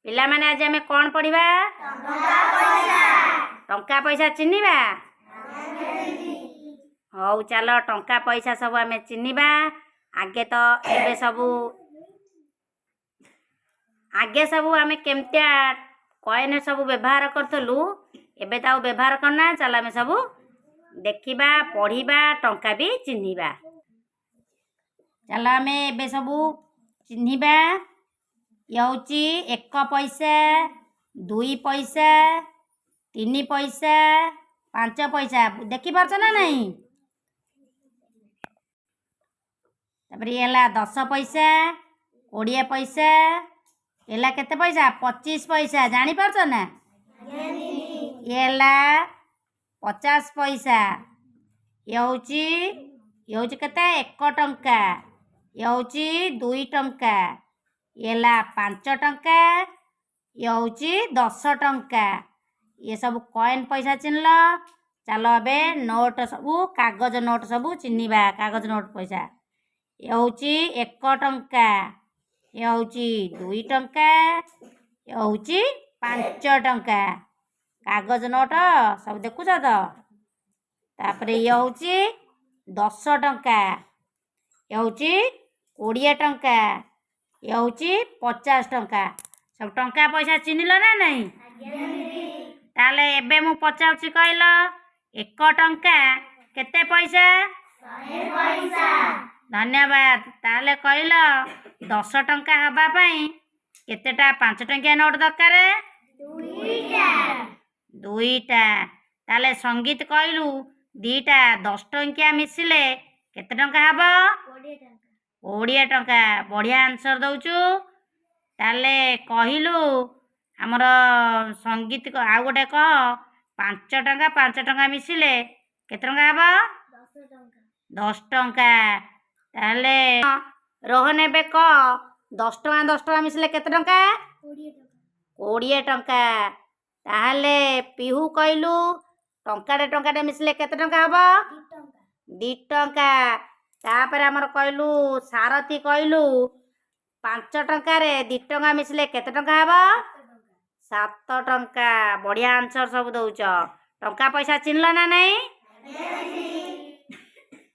ପିଲାମାନେ ଆଜି ଆମେ କ'ଣ ପଢ଼ିବା? ଟଙ୍କା ପଇସା ଚିହ୍ନିବା। ହଉ ଚାଲ ଟଙ୍କା ପଇସା ସବୁ ଆମେ ଚିହ୍ନିବା। ଆଗେ ସବୁ ଆମେ କେମିତିଆ କଏନ୍ ସବୁ ବ୍ୟବହାର କରୁଥିଲୁ, ଏବେ ତ ଆଉ ବ୍ୟବହାର କରନା। ଚାଲ ଆମେ ସବୁ ଦେଖିବା, ପଢ଼ିବା, ଟଙ୍କା ବି ଚିହ୍ନିବା। ଚାଲ ଆମେ ଏବେ ସବୁ ଚିହ୍ନିବା। ଇଏ ହେଉଛି 1 ପଇସା, 2 ପଇସା, 3 ପଇସା, 5 ପଇସା। ଦେଖିପାରୁଛ ନା ନାହିଁ? ତାପରେ ଇଏ ହେଲା 10 ପଇସା, 20 ପଇସା, ହେଲା କେତେ ପଇସା? 25 ପଇସା। ଜାଣିପାରୁଛ ନା? ଇଏ ହେଲା 50 ପଇସା। ଇଏ ହେଉଛି କେତେ? 1 ଟଙ୍କା। ଇଏ ହେଉଛି 2 ଟଙ୍କା। ଇଏ ହେଲା 5 ଟଙ୍କା। ଇଏ ହେଉଛି 10 ଟଙ୍କା। ଇଏ ସବୁ କଏନ୍ ପଇସା ଚିହ୍ନିଲ। ଚାଲ ଏବେ ନୋଟ୍ ସବୁ, କାଗଜ ନୋଟ୍ ସବୁ ଚିହ୍ନିବା। କାଗଜ ନୋଟ୍ ପଇସା ଇଏ ହେଉଛି 1 ଟଙ୍କା। ଇଏ ହେଉଛି 2 ଟଙ୍କା। ଇଏ ହେଉଛି 5 ଟଙ୍କା। କାଗଜ ନୋଟ୍ ସବୁ ଦେଖୁଛ ତ? ତାପରେ ଇଏ ହେଉଛି 10 ଟଙ୍କା। ଇଏ ହେଉଛି 20 ଟଙ୍କା। ଇଏ ହେଉଛି 50 ଟଙ୍କା। ସବୁ ଟଙ୍କା ପଇସା ଚିହ୍ନିଲ ନା ନାହିଁ? ତାହେଲେ ଏବେ ମୁଁ ପଚାରୁଛି, କହିଲ 1 ଟଙ୍କା କେତେ ପଇସା? 100 ପଇସା। ଧନ୍ୟବାଦ। ତାହେଲେ କହିଲ 10 ଟଙ୍କା ହେବା ପାଇଁ କେତେଟା 5 ଟଙ୍କିଆ ନୋଟ୍ ଦରକାର? 2ଟା। 2ଟା। ତାହେଲେ ସଙ୍ଗୀତ କହିଲୁ 2ଟା 10 ଟଙ୍କିଆ ମିଶିଲେ କେତେ ଟଙ୍କା ହେବ? 20 ଟଙ୍କା। 20 ଟଙ୍କା। ବଢ଼ିଆ ଆନ୍ସର ଦେଉଛୁ। ତାହେଲେ କହିଲୁ ଆମର ସଙ୍ଗୀତ ଆଉ ଗୋଟେ କହ, 5 ଟଙ୍କା 5 ଟଙ୍କା ମିଶିଲେ କେତେ ଟଙ୍କା ହେବ? 10 ଟଙ୍କା। 10 ଟଙ୍କା। ତାହେଲେ ରୋହନ ଏବେ କହ, 10 ଟଙ୍କା 10 ଟଙ୍କା ମିଶିଲେ କେତେ ଟଙ୍କା? 20 ଟଙ୍କା। 20 ଟଙ୍କା। ତାହେଲେ ପିହୁ କହିଲୁ ଟଙ୍କାଟେ ଟଙ୍କାଟେ ମିଶିଲେ କେତେ ଟଙ୍କା ହେବ? 2 ଟଙ୍କା। 2 ଟଙ୍କା। ତାପରେ ଆମର କହିଲୁ ସାରଥୀ କହିଲୁ 5 ଟଙ୍କାରେ 2 ଟଙ୍କା ମିଶିଲେ କେତେ ଟଙ୍କା ହେବ? 7 ଟଙ୍କା। ବଢ଼ିଆ ଆନ୍ସର ସବୁ ଦେଉଛ। ଟଙ୍କା ପଇସା ଚିହ୍ନିଲ ନା ନାହିଁ?